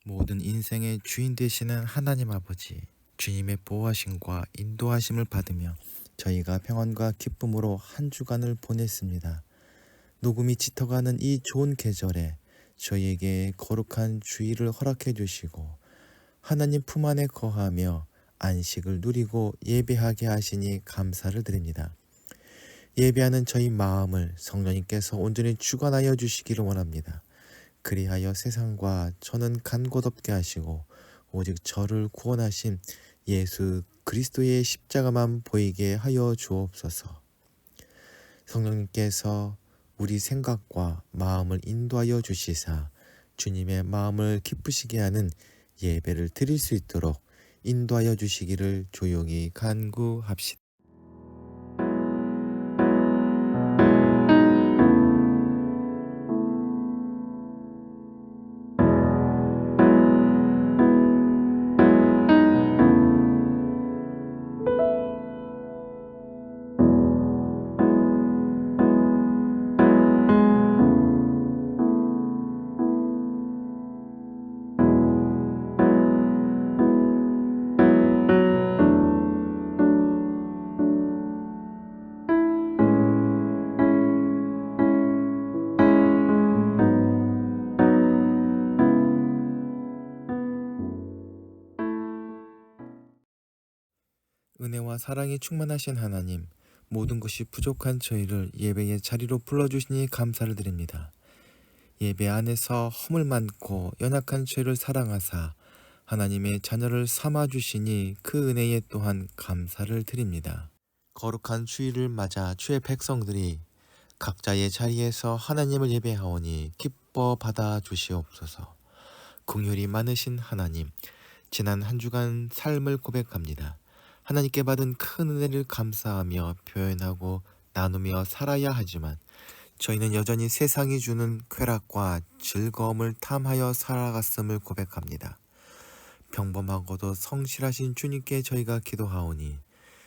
모든 인생의 주인 되시는 하나님 아버지, 주님의 보호하심과 인도하심을 받으며 저희가 평안과 기쁨으로 한 주간을 보냈습니다. 녹음이 짙어가는 이 좋은 계절에 저희에게 거룩한 주일을 허락해 주시고 하나님 품 안에 거하며 안식을 누리고 예배하게 하시니 감사를 드립니다. 예배하는 저희 마음을 성령님께서 온전히 주관하여 주시기를 원합니다. 그리하여 세상과 저는 간 곳 없게 하시고 오직 저를 구원하신 예수 그리스도의 십자가만 보이게 하여 주옵소서. 성령님께서 우리 생각과 마음을 인도하여 주시사 주님의 마음을 기쁘시게 하는 예배를 드릴 수 있도록 인도하여 주시기를 조용히 간구합시다. 은혜와 사랑이 충만하신 하나님, 모든 것이 부족한 저희를 예배의 자리로 불러주시니 감사를 드립니다. 예배 안에서 허물 많고 연약한 죄를 사랑하사 하나님의 자녀를 삼아주시니 그 은혜에 또한 감사를 드립니다. 거룩한 주일을 맞아 주의 백성들이 각자의 자리에서 하나님을 예배하오니 기뻐 받아 주시옵소서. 긍휼이 많으신 하나님, 지난 한 주간 삶을 고백합니다. 하나님께 받은 큰 은혜를 감사하며 표현하고 나누며 살아야 하지만 저희는 여전히 세상이 주는 쾌락과 즐거움을 탐하여 살아갔음을 고백합니다. 평범하고도 성실하신 주님께 저희가 기도하오니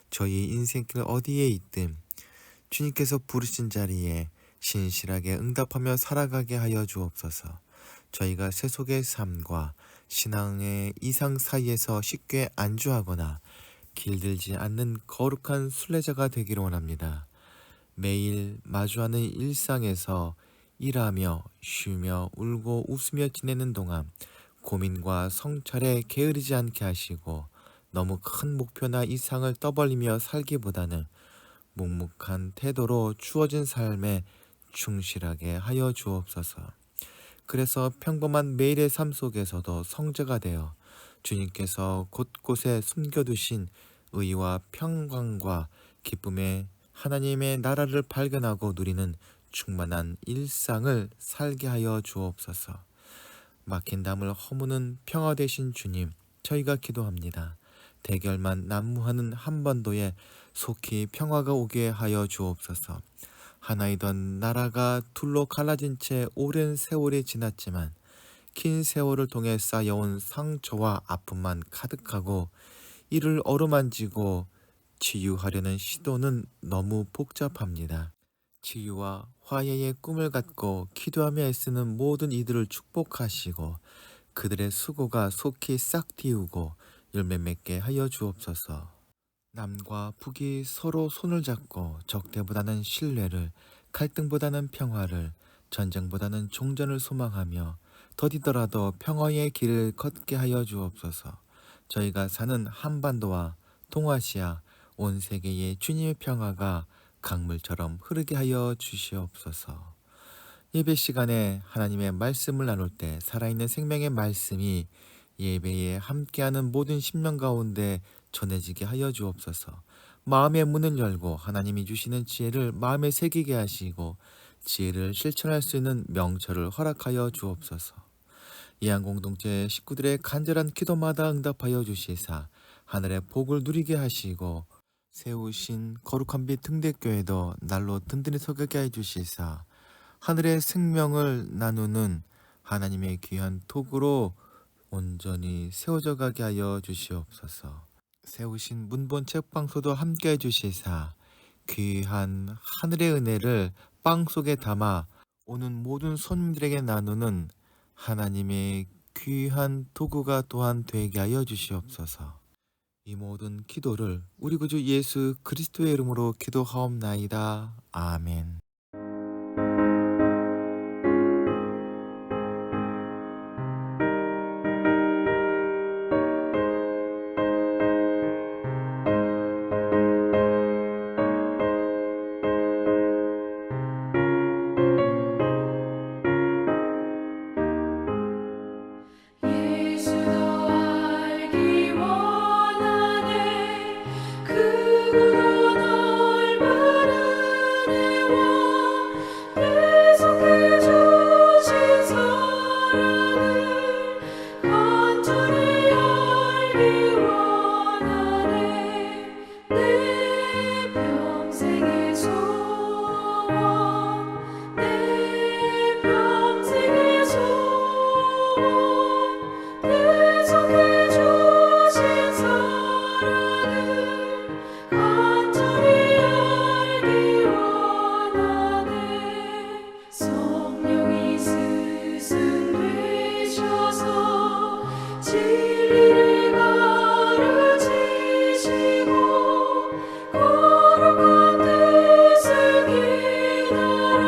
저희 인생길 어디에 있든 주님께서 부르신 자리에 신실하게 응답하며 살아가게 하여 주옵소서. 저희가 세속의 삶과 신앙의 이상 사이에서 쉽게 안주하거나 길들지 않는 거룩한 순례자가 되기를 원합니다. 매일 마주하는 일상에서 일하며 쉬며 울고 웃으며 지내는 동안 고민과 성찰에 게으르지 않게 하시고 너무 큰 목표나 이상을 떠벌리며 살기보다는 묵묵한 태도로 주어진 삶에 충실하게 하여 주옵소서. 그래서 평범한 매일의 삶 속에서도 성자가 되어 주님께서 곳곳에 숨겨두신 의와 평강과 기쁨의 하나님의 나라를 발견하고 누리는 충만한 일상을 살게 하여 주옵소서. 막힌 담을 허무는 평화 되신 주님, 저희가 기도합니다. 대결만 난무하는 한반도에 속히 평화가 오게 하여 주옵소서. 하나이던 나라가 둘로 갈라진 채 오랜 세월이 지났지만 긴 세월을 통해 쌓여온 상처와 아픔만 가득하고 이를 어루만지고 치유하려는 시도는 너무 복잡합니다. 치유와 화해의 꿈을 갖고 기도하며 애쓰는 모든 이들을 축복하시고 그들의 수고가 속히 싹 틔우고 열매 맺게 하여 주옵소서. 남과 북이 서로 손을 잡고 적대보다는 신뢰를, 갈등보다는 평화를, 전쟁보다는 종전을 소망하며 더디더라도 평화의 길을 걷게 하여 주옵소서. 저희가 사는 한반도와 동아시아, 온 세계의 주님의 평화가 강물처럼 흐르게 하여 주시옵소서. 예배 시간에 하나님의 말씀을 나눌 때 살아있는 생명의 말씀이 예배에 함께하는 모든 심령 가운데 전해지게 하여 주옵소서. 마음의 문을 열고 하나님이 주시는 지혜를 마음에 새기게 하시고 지혜를 실천할 수 있는 명철을 허락하여 주옵소서. 이한공동체 식구들의 간절한 기도마다 응답하여 주시사 하늘의 복을 누리게 하시고 세우신 거룩한 빛 등대교회도 날로 든든히 서게 해 주시사 하늘의 생명을 나누는 하나님의 귀한 톡으로 온전히 세워져 가게 하여 주시옵소서. 세우신 문본 책방소도 함께 해주시사 귀한 하늘의 은혜를 빵 속에 담아 오는 모든 손님들에게 나누는 하나님의 귀한 도구가 또한 되게 하여 주시옵소서. 이 모든 기도를 우리 구주 예수 그리스도의 이름으로 기도하옵나이다. 아멘. 예수도 알기 원하네 크고 넓은 은혜와 계속해 주신 사랑을 간절히 알기 원하네 내 평생의 소원 내 평생의 소원 계속해 주신 사랑을 간절히 알기 원하네 성령이 스승되셔서 진리를 가르치시고 거룩한 뜻을 깨달아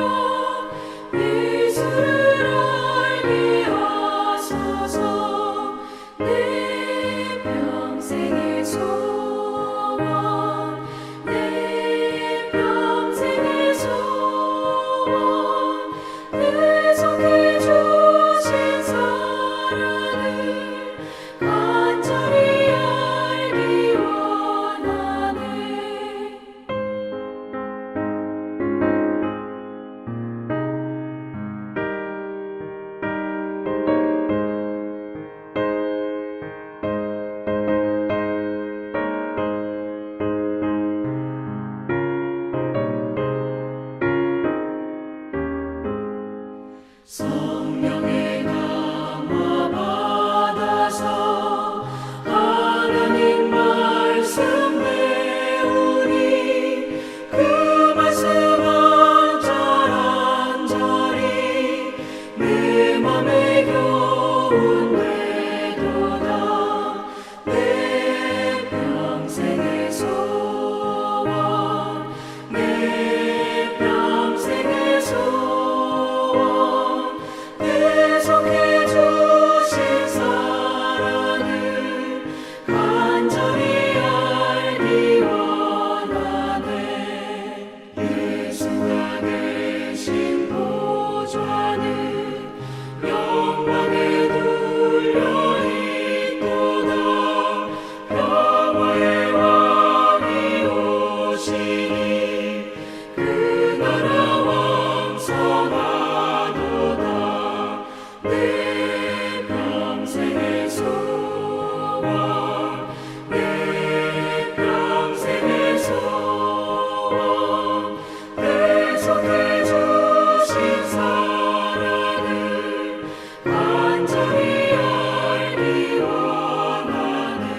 예수를 알게 하소서 내 평생의 소원 내 평생의 소원 계속해 주신 사랑을 간절히 알기 원하네 성령의 감화 받아서 하나님 말씀 배우니 그 말씀 한 절 한 절이 내 맘에 교훈 되도다 내 평생의 소원 내 평생의 소원 계속해 주신 사랑을 간절히 알기 원하네 예수가 계신 보좌는 영광에 둘려 있도다 평화의 왕이 오시니 그 나라 왕성하도다 내 평생의 소원 내 평생의 소원 계속해 주신 사랑을 간절히 알기 원하네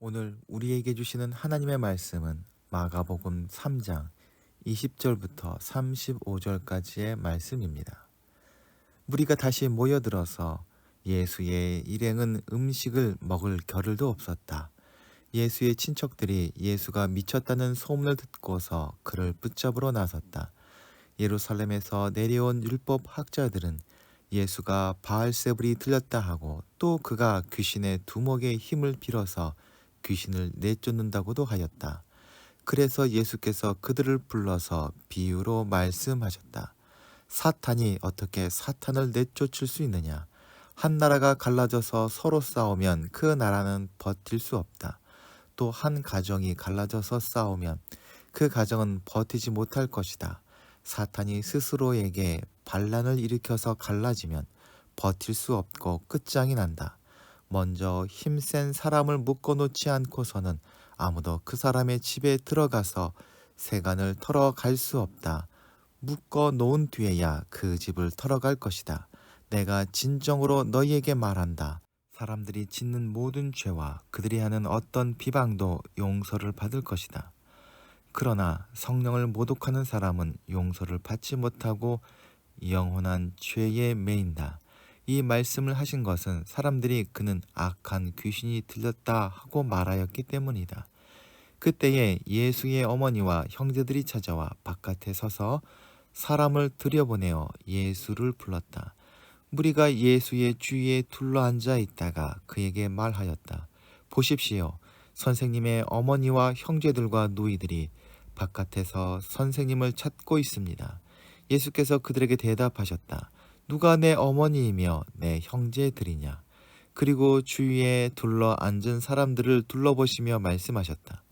오늘 우리에게 주시는 하나님의 말씀은 마가복음 3장 20절부터 35절까지의 말씀입니다. 무리가 다시 모여들어서 예수의 일행은 음식을 먹을 겨를도 없었다. 예수의 친척들이 예수가 미쳤다는 소문을 듣고서 그를 붙잡으러 나섰다. 예루살렘에서 내려온 율법 학자들은 예수가 바알세불이 들렸다 하고 또 그가 귀신의 두목의 힘을 빌어서 귀신을 내쫓는다고도 하였다. 그래서 예수께서 그들을 불러서 비유로 말씀하셨다. 사탄이 어떻게 사탄을 내쫓을 수 있느냐? 한 나라가 갈라져서 서로 싸우면 그 나라는 버틸 수 없다. 또 한 가정이 갈라져서 싸우면 그 가정은 버티지 못할 것이다. 사탄이 스스로에게 반란을 일으켜서 갈라지면 버틸 수 없고 끝장이 난다. 먼저 힘센 사람을 묶어놓지 않고서는 아무도 그 사람의 집에 들어가서 세간을 털어갈 수 없다. 묶어놓은 뒤에야 그 집을 털어갈 것이다. 내가 진정으로 너희에게 말한다. 사람들이 짓는 모든 죄와 그들이 하는 어떤 비방도 용서를 받을 것이다. 그러나 성령을 모독하는 사람은 용서를 받지 못하고 영원한 죄에 매인다. 이 말씀을 하신 것은 사람들이 그는 악한 귀신이 들렸다 하고 말하였기 때문이다. 그때에 예수의 어머니와 형제들이 찾아와 바깥에 서서 사람을 들여보내어 예수를 불렀다. 무리가 예수의 주위에 둘러앉아 있다가 그에게 말하였다. 보십시오. 선생님의 어머니와 형제들과 노이들이 바깥에서 선생님을 찾고 있습니다. 예수께서 그들에게 대답하셨다. 누가 내 어머니이며 내 형제들이냐? 그리고 주위에 둘러앉은 사람들을 둘러보시며 말씀하셨다.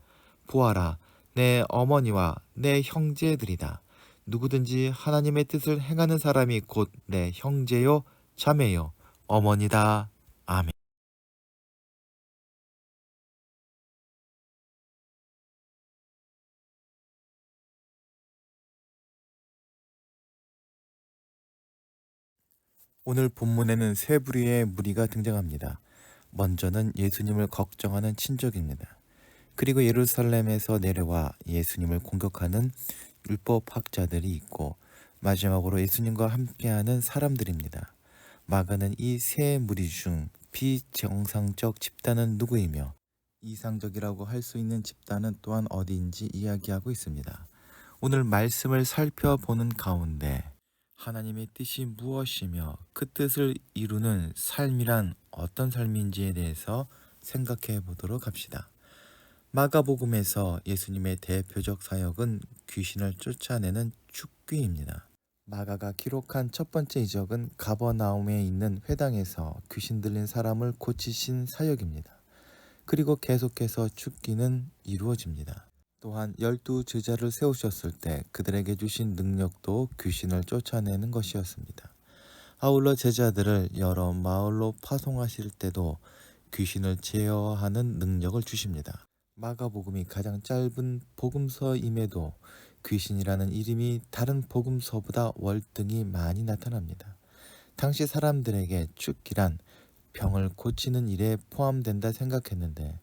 보아라, 내 어머니와 내 형제들이다. 누구든지 하나님의 뜻을 행하는 사람이 곧 내 형제요, 자매요, 어머니다. 아멘. 오늘 본문에는 세 부류의 무리가 등장합니다. 먼저는 예수님을 걱정하는 친족입니다. 그리고 예루살렘에서 내려와 예수님을 공격하는 율법학자들이 있고 마지막으로 예수님과 함께하는 사람들입니다. 마가는 이 세 무리 중 비정상적 집단은 누구이며 이상적이라고 할 수 있는 집단은 또한 어디인지 이야기하고 있습니다. 오늘 말씀을 살펴보는 가운데 하나님의 뜻이 무엇이며 그 뜻을 이루는 삶이란 어떤 삶인지에 대해서 생각해 보도록 합시다. 마가복음에서 예수님의 대표적 사역은 귀신을 쫓아내는 축귀입니다. 마가가 기록한 첫 번째 이적은 가버나움에 있는 회당에서 귀신 들린 사람을 고치신 사역입니다. 그리고 계속해서 축기는 이루어집니다. 또한 12 제자를 세우셨을 때 그들에게 주신 능력도 귀신을 쫓아내는 것이었습니다. 아울러 제자들을 여러 마을로 파송하실 때도 귀신을 제어하는 능력을 주십니다. 마가복음이 가장 짧은 복음서임에도 귀신이라는 이름이 다른 복음서보다 월등히 많이 나타납니다. 당시 사람들에게 축기란 병을 고치는 일에 포함된다 생각했는데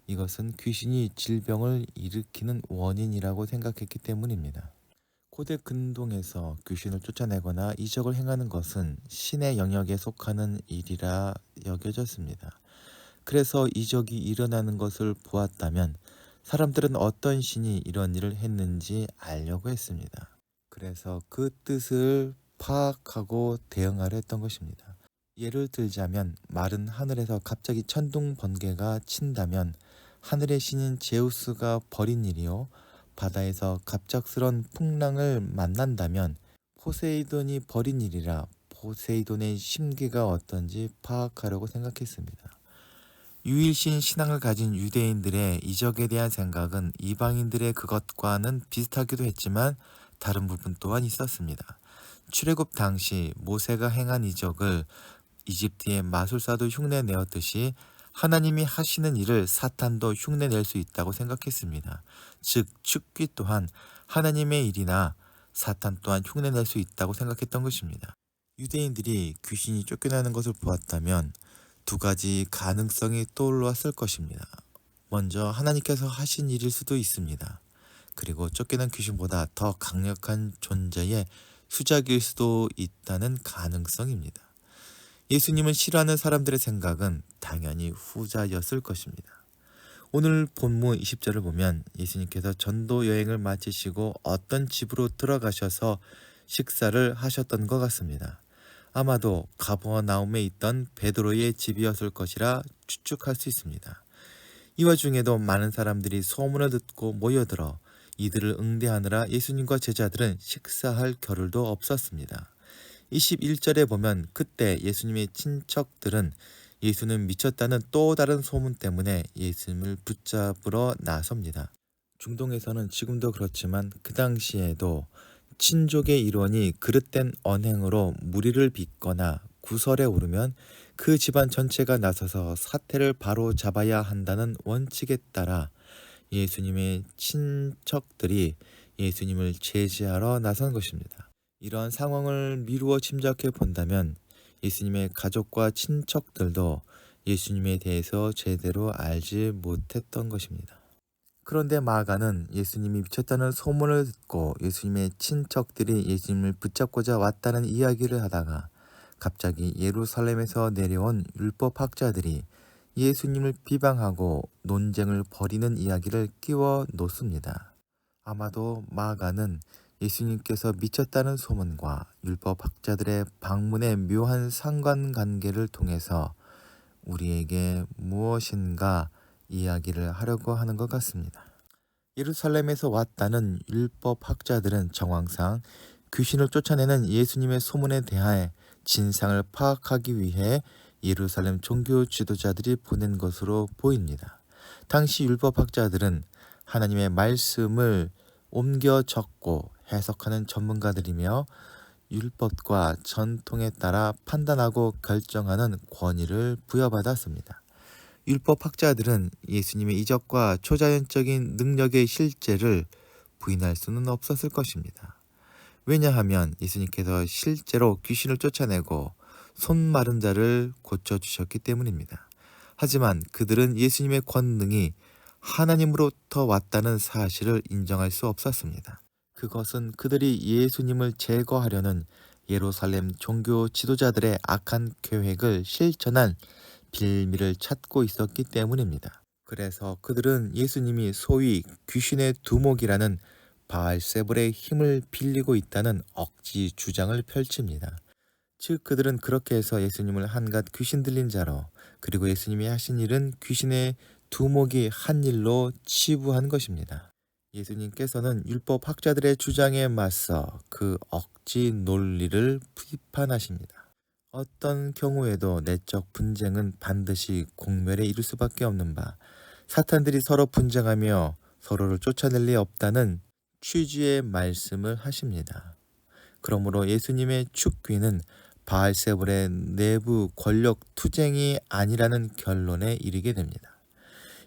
이것은 귀신이 질병을 일으키는 원인이라고 생각했기 때문입니다. 고대 근동에서 귀신을 쫓아내거나 이적을 행하는 것은 신의 영역에 속하는 일이라 여겨졌습니다. 그래서 이적이 일어나는 것을 보았다면 사람들은 어떤 신이 이런 일을 했는지 알려고 했습니다. 그래서 그 뜻을 파악하고 대응하려 했던 것입니다. 예를 들자면 마른 하늘에서 갑자기 천둥 번개가 친다면 하늘의 신인 제우스가 벌인 일이요, 바다에서 갑작스런 풍랑을 만난다면 포세이돈이 벌인 일이라 포세이돈의 심기가 어떤지 파악하려고 생각했습니다. 유일신 신앙을 가진 유대인들의 이적에 대한 생각은 이방인들의 그것과는 비슷하기도 했지만 다른 부분 또한 있었습니다. 출애굽 당시 모세가 행한 이적을 이집트의 마술사도 흉내내었듯이 하나님이 하시는 일을 사탄도 흉내낼 수 있다고 생각했습니다. 즉 축기 또한 하나님의 일이나 사탄 또한 흉내낼 수 있다고 생각했던 것입니다. 유대인들이 귀신이 쫓겨나는 것을 보았다면 두 가지 가능성이 떠올랐을 것입니다. 먼저 하나님께서 하신 일일 수도 있습니다. 그리고 쫓겨난 귀신보다 더 강력한 존재의 수작일 수도 있다는 가능성입니다. 예수님을 싫어하는 사람들의 생각은 당연히 후자였을 것입니다. 오늘 본문 20절을 보면 예수님께서 전도 여행을 마치시고 어떤 집으로 들어가셔서 식사를 하셨던 것 같습니다. 아마도 가버나움에 있던 베드로의 집이었을 것이라 추측할 수 있습니다. 이 와중에도 많은 사람들이 소문을 듣고 모여들어 이들을 응대하느라 예수님과 제자들은 식사할 겨를도 없었습니다. 21절에 보면 그때 예수님의 친척들은 예수는 미쳤다는 또 다른 소문 때문에 예수님을 붙잡으러 나섭니다. 중동에서는 지금도 그렇지만 그 당시에도 친족의 일원이 그릇된 언행으로 무리를 빚거나 구설에 오르면 그 집안 전체가 나서서 사태를 바로 잡아야 한다는 원칙에 따라 예수님의 친척들이 예수님을 제지하러 나선 것입니다. 이러한 상황을 미루어 짐작해 본다면 예수님의 가족과 친척들도 예수님에 대해서 제대로 알지 못했던 것입니다. 그런데 마가는 예수님이 미쳤다는 소문을 듣고 예수님의 친척들이 예수님을 붙잡고자 왔다는 이야기를 하다가 갑자기 예루살렘에서 내려온 율법학자들이 예수님을 비방하고 논쟁을 벌이는 이야기를 끼워 놓습니다. 아마도 마가는 예수님께서 미쳤다는 소문과 율법학자들의 방문의 묘한 상관관계를 통해서 우리에게 무엇인가 이야기를 하려고 하는 것 같습니다. 예루살렘에서 왔다는 율법학자들은 정황상 귀신을 쫓아내는 예수님의 소문에 대하여 진상을 파악하기 위해 예루살렘 종교 지도자들이 보낸 것으로 보입니다. 당시 율법학자들은 하나님의 말씀을 옮겨 적고 해석하는 전문가들이며 율법과 전통에 따라 판단하고 결정하는 권위를 부여받았습니다. 율법학자들은 예수님의 이적과 초자연적인 능력의 실제를 부인할 수는 없었을 것입니다. 왜냐하면 예수님께서 실제로 귀신을 쫓아내고 손 마른 자를 고쳐주셨기 때문입니다. 하지만 그들은 예수님의 권능이 하나님으로부터 왔다는 사실을 인정할 수 없었습니다. 그것은 그들이 예수님을 제거하려는 예루살렘 종교 지도자들의 악한 계획을 실천한 빌미를 찾고 있었기 때문입니다. 그래서 그들은 예수님이 소위 귀신의 두목이라는 바알세불의 힘을 빌리고 있다는 억지 주장을 펼칩니다. 즉 그들은 그렇게 해서 예수님을 한갓 귀신 들린 자로, 그리고 예수님이 하신 일은 귀신의 두목이 한 일로 치부한 것입니다. 예수님께서는 율법학자들의 주장에 맞서 그 억지 논리를 비판하십니다. 어떤 경우에도 내적 분쟁은 반드시 공멸에 이를 수밖에 없는 바, 사탄들이 서로 분쟁하며 서로를 쫓아낼 리 없다는 취지의 말씀을 하십니다. 그러므로 예수님의 축귀는 바알세불의 내부 권력 투쟁이 아니라는 결론에 이르게 됩니다.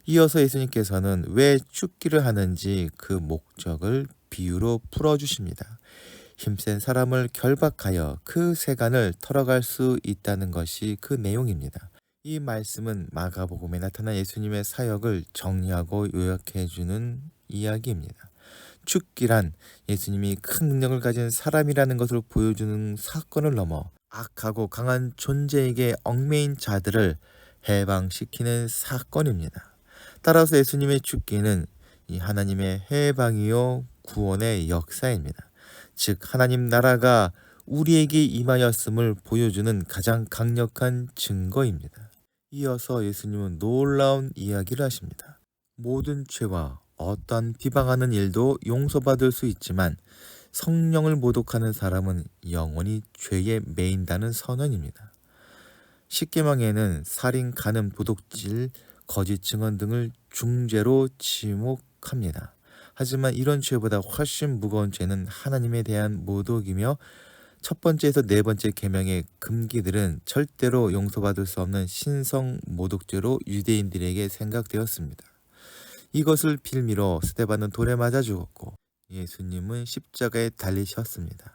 이어서 예수님께서는 왜 축기를 하는지 그 목적을 비유로 풀어주십니다. 힘센 사람을 결박하여 그 세간을 털어갈 수 있다는 것이 그 내용입니다. 이 말씀은 마가복음에 나타난 예수님의 사역을 정리하고 요약해주는 이야기입니다. 축기란 예수님이 큰 능력을 가진 사람이라는 것을 보여주는 사건을 넘어 악하고 강한 존재에게 얽매인 자들을 해방시키는 사건입니다. 따라서 예수님의 축기는 이 하나님의 해방이요 구원의 역사입니다. 즉 하나님 나라가 우리에게 임하였음을 보여주는 가장 강력한 증거입니다. 이어서 예수님은 놀라운 이야기를 하십니다. 모든 죄와 어떤 비방하는 일도 용서받을 수 있지만 성령을 모독하는 사람은 영원히 죄에 매인다는 선언입니다. 십계명에는 살인, 간음, 도둑질, 거짓 증언 등을 중죄로 지목합니다. 하지만 이런 죄보다 훨씬 무거운 죄는 하나님에 대한 모독이며 첫 번째에서 네 번째 계명의 금기들은 절대로 용서받을 수 없는 신성 모독죄로 유대인들에게 생각되었습니다. 이것을 빌미로 스데반은 돌에 맞아 죽었고 예수님은 십자가에 달리셨습니다.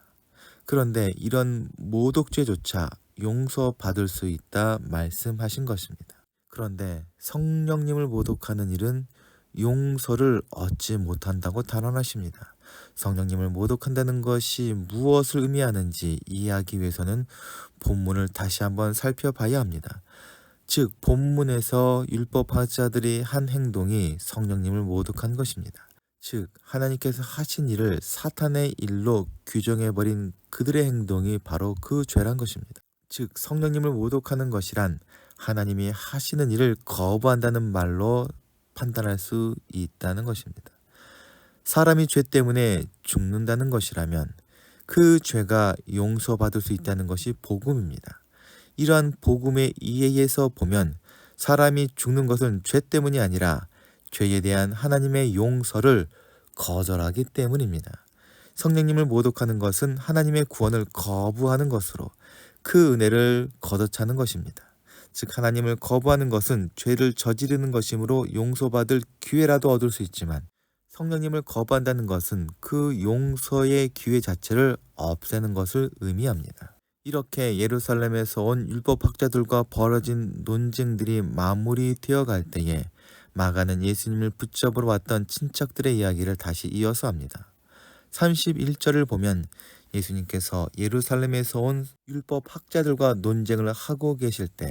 그런데 이런 모독죄조차 용서받을 수 있다 말씀하신 것입니다. 그런데 성령님을 모독하는 일은 용서를 얻지 못한다고 단언하십니다. 성령님을 모독한다는 것이 무엇을 의미하는지 이해하기 위해서는 본문을 다시 한번 살펴봐야 합니다. 즉 본문에서 율법학자들이 한 행동이 성령님을 모독한 것입니다. 즉 하나님께서 하신 일을 사탄의 일로 규정해버린 그들의 행동이 바로 그 죄란 것입니다. 즉 성령님을 모독하는 것이란 하나님이 하시는 일을 거부한다는 말로 판단할 수 있다는 것입니다. 사람이 죄 때문에 죽는다는 것이라면 그 죄가 용서받을 수 있다는 것이 복음입니다. 이러한 복음의 이해에서 보면 사람이 죽는 것은 죄 때문이 아니라 죄에 대한 하나님의 용서를 거절하기 때문입니다. 성령님을 모독하는 것은 하나님의 구원을 거부하는 것으로 그 은혜를 걷어차는 것입니다. 즉 하나님을 거부하는 것은 죄를 저지르는 것이므로 용서받을 기회라도 얻을 수 있지만 성령님을 거부한다는 것은 그 용서의 기회 자체를 없애는 것을 의미합니다. 이렇게 예루살렘에서 온 율법학자들과 벌어진 논쟁들이 마무리되어 갈 때에 마가는 예수님을 붙잡으러 왔던 친척들의 이야기를 다시 이어서 합니다. 31절을 보면 예수님께서 예루살렘에서 온 율법학자들과 논쟁을 하고 계실 때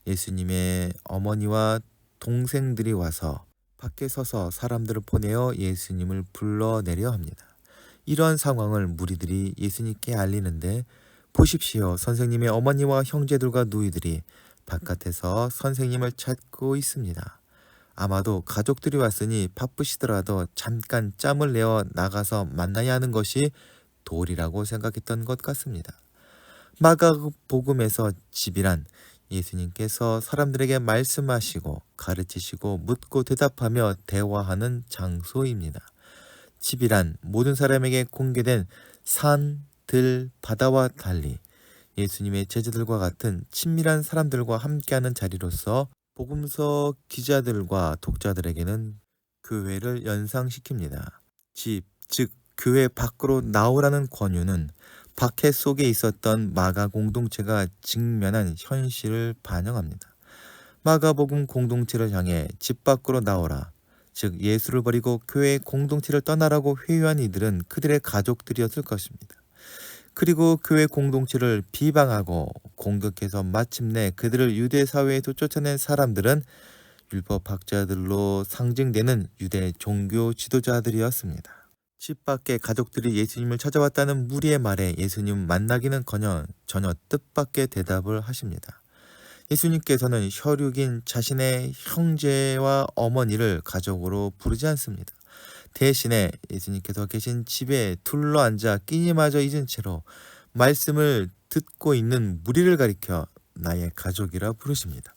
예수님의 어머니와 동생들이 와서 밖에 서서 사람들을 보내어 예수님을 불러내려 합니다. 이러한 상황을 무리들이 예수님께 알리는데 보십시오. 선생님의 어머니와 형제들과 누이들이 바깥에서 선생님을 찾고 있습니다. 아마도 가족들이 왔으니 바쁘시더라도 잠깐 짬을 내어 나가서 만나야 하는 것이 도리라고 생각했던 것 같습니다. 마가복음에서 집이란 예수님께서 사람들에게 말씀하시고 가르치시고 묻고 대답하며 대화하는 장소입니다. 집이란 모든 사람에게 공개된 산, 들, 바다와 달리 예수님의 제자들과 같은 친밀한 사람들과 함께하는 자리로서 복음서 기자들과 독자들에게는 교회를 연상시킵니다. 집, 즉 교회 밖으로 나오라는 권유는 박해 속에 있었던 마가 공동체가 직면한 현실을 반영합니다. 마가복음 공동체를 향해 집 밖으로 나오라, 즉 예수를 버리고 교회의 공동체를 떠나라고 회유한 이들은 그들의 가족들이었을 것입니다. 그리고 교회 공동체를 비방하고 공격해서 마침내 그들을 유대 사회에서 쫓아낸 사람들은 율법학자들로 상징되는 유대 종교 지도자들이었습니다. 집 밖에 가족들이 예수님을 찾아왔다는 무리의 말에 예수님 만나기는커녕 전혀 뜻밖의 대답을 하십니다. 예수님께서는 혈육인 자신의 형제와 어머니를 가족으로 부르지 않습니다. 대신에 예수님께서 계신 집에 둘러앉아 끼니마저 잊은 채로 말씀을 듣고 있는 무리를 가리켜 나의 가족이라 부르십니다.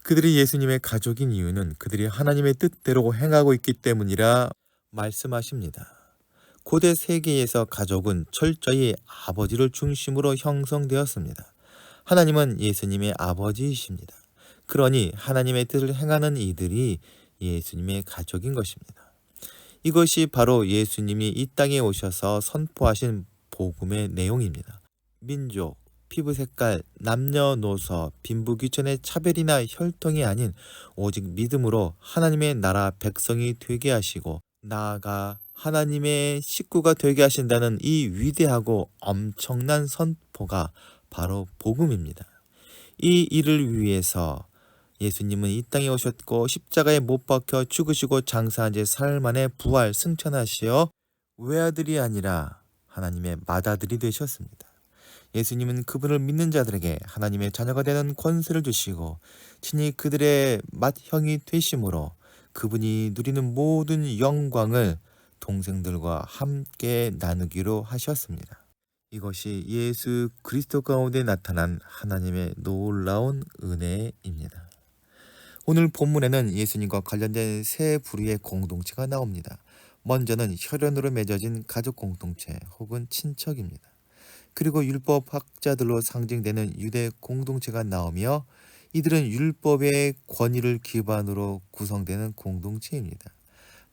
그들이 예수님의 가족인 이유는 그들이 하나님의 뜻대로 행하고 있기 때문이라 말씀하십니다. 고대 세계에서 가족은 철저히 아버지를 중심으로 형성되었습니다. 하나님은 예수님의 아버지이십니다. 그러니 하나님의 뜻을 행하는 이들이 예수님의 가족인 것입니다. 이것이 바로 예수님이 이 땅에 오셔서 선포하신 복음의 내용입니다. 민족, 피부 색깔, 남녀노소, 빈부귀천의 차별이나 혈통이 아닌 오직 믿음으로 하나님의 나라 백성이 되게 하시고 나아가 하나님의 식구가 되게 하신다는 이 위대하고 엄청난 선포가 바로 복음입니다. 이 일을 위해서 예수님은 이 땅에 오셨고 십자가에 못 박혀 죽으시고 장사한 지 사흘 만에 부활 승천하시어 외아들이 아니라 하나님의 맏아들이 되셨습니다. 예수님은 그분을 믿는 자들에게 하나님의 자녀가 되는 권세를 주시고 친히 그들의 맏형이 되심으로 그분이 누리는 모든 영광을 동생들과 함께 나누기로 하셨습니다. 이것이 예수 그리스도 가운데 나타난 하나님의 놀라운 은혜입니다. 오늘 본문에는 예수님과 관련된 세 부류의 공동체가 나옵니다. 먼저는 혈연으로 맺어진 가족 공동체 혹은 친척입니다. 그리고 율법학자들로 상징되는 유대 공동체가 나오며 이들은 율법의 권위를 기반으로 구성되는 공동체입니다.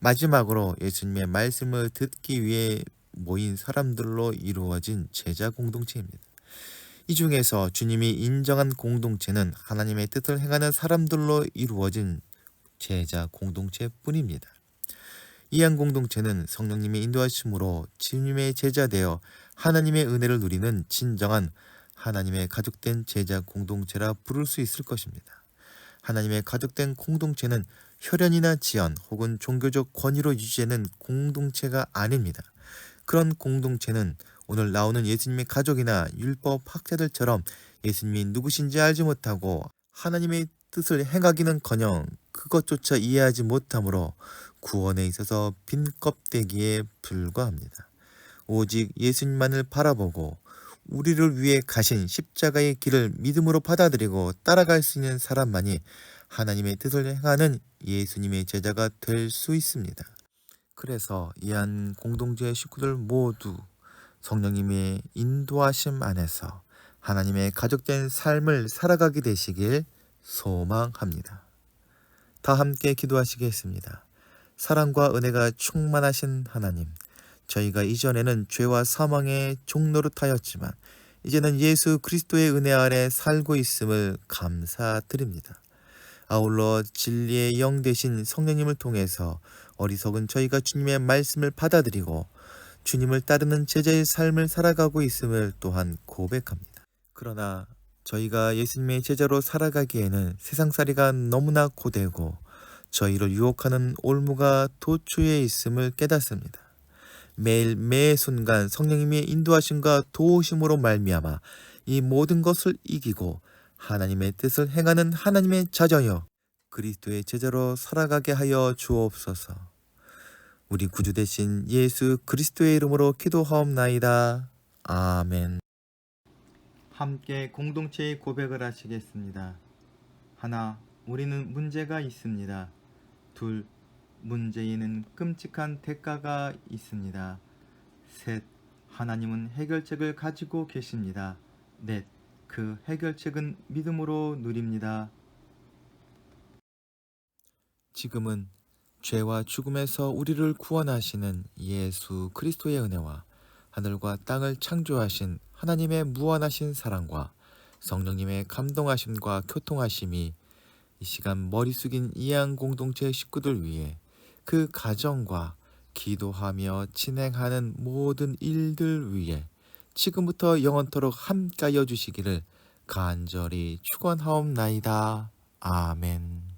마지막으로 예수님의 말씀을 듣기 위해 모인 사람들로 이루어진 제자 공동체입니다. 이 중에서 주님이 인정한 공동체는 하나님의 뜻을 행하는 사람들로 이루어진 제자 공동체뿐입니다. 이 한 공동체는 성령님의 인도하심으로 주님의 제자 되어 하나님의 은혜를 누리는 진정한 하나님의 가족된 제자 공동체라 부를 수 있을 것입니다. 하나님의 가족된 공동체는 혈연이나 지연 혹은 종교적 권위로 유지하는 공동체가 아닙니다. 그런 공동체는 오늘 나오는 예수님의 가족이나 율법 학자들처럼 예수님이 누구신지 알지 못하고 하나님의 뜻을 행하기는커녕 그것조차 이해하지 못하므로 구원에 있어서 빈 껍데기에 불과합니다. 오직 예수님만을 바라보고 우리를 위해 가신 십자가의 길을 믿음으로 받아들이고 따라갈 수 있는 사람만이 하나님의 뜻을 행하는 예수님의 제자가 될 수 있습니다. 그래서 이 한 공동체의 식구들 모두 성령님의 인도하심 안에서 하나님의 가족된 삶을 살아가게 되시길 소망합니다. 다 함께 기도하시겠습니다. 사랑과 은혜가 충만하신 하나님, 저희가 이전에는 죄와 사망의 종노릇하였지만 이제는 예수 그리스도의 은혜 아래 살고 있음을 감사드립니다. 아울러 진리의 영 되신 성령님을 통해서 어리석은 저희가 주님의 말씀을 받아들이고 주님을 따르는 제자의 삶을 살아가고 있음을 또한 고백합니다. 그러나 저희가 예수님의 제자로 살아가기에는 세상살이가 너무나 고되고 저희를 유혹하는 올무가 도처에 있음을 깨닫습니다. 매일 매 순간 성령님의 인도하심과 도우심으로 말미암아 이 모든 것을 이기고 하나님의 뜻을 행하는 하나님의 자녀여 그리스도의 제자로 살아가게 하여 주옵소서. 우리 구주 되신 예수 그리스도의 이름으로 기도하옵나이다. 아멘. 함께 공동체의 고백을 하시겠습니다. 하나, 우리는 문제가 있습니다. 둘, 문제에는 끔찍한 대가가 있습니다. 셋, 하나님은 해결책을 가지고 계십니다. 넷, 그 해결책은 믿음으로 누립니다. 지금은 죄와 죽음에서 우리를 구원하시는 예수 그리스도의 은혜와 하늘과 땅을 창조하신 하나님의 무한하신 사랑과 성령님의 감동하심과 교통하심이 이 시간 머리 숙인 이양 공동체 식구들 위해 그 가정과 기도하며 진행하는 모든 일들 위해 지금부터 영원토록 함께하여 주시기를 간절히 축원하옵나이다. 아멘.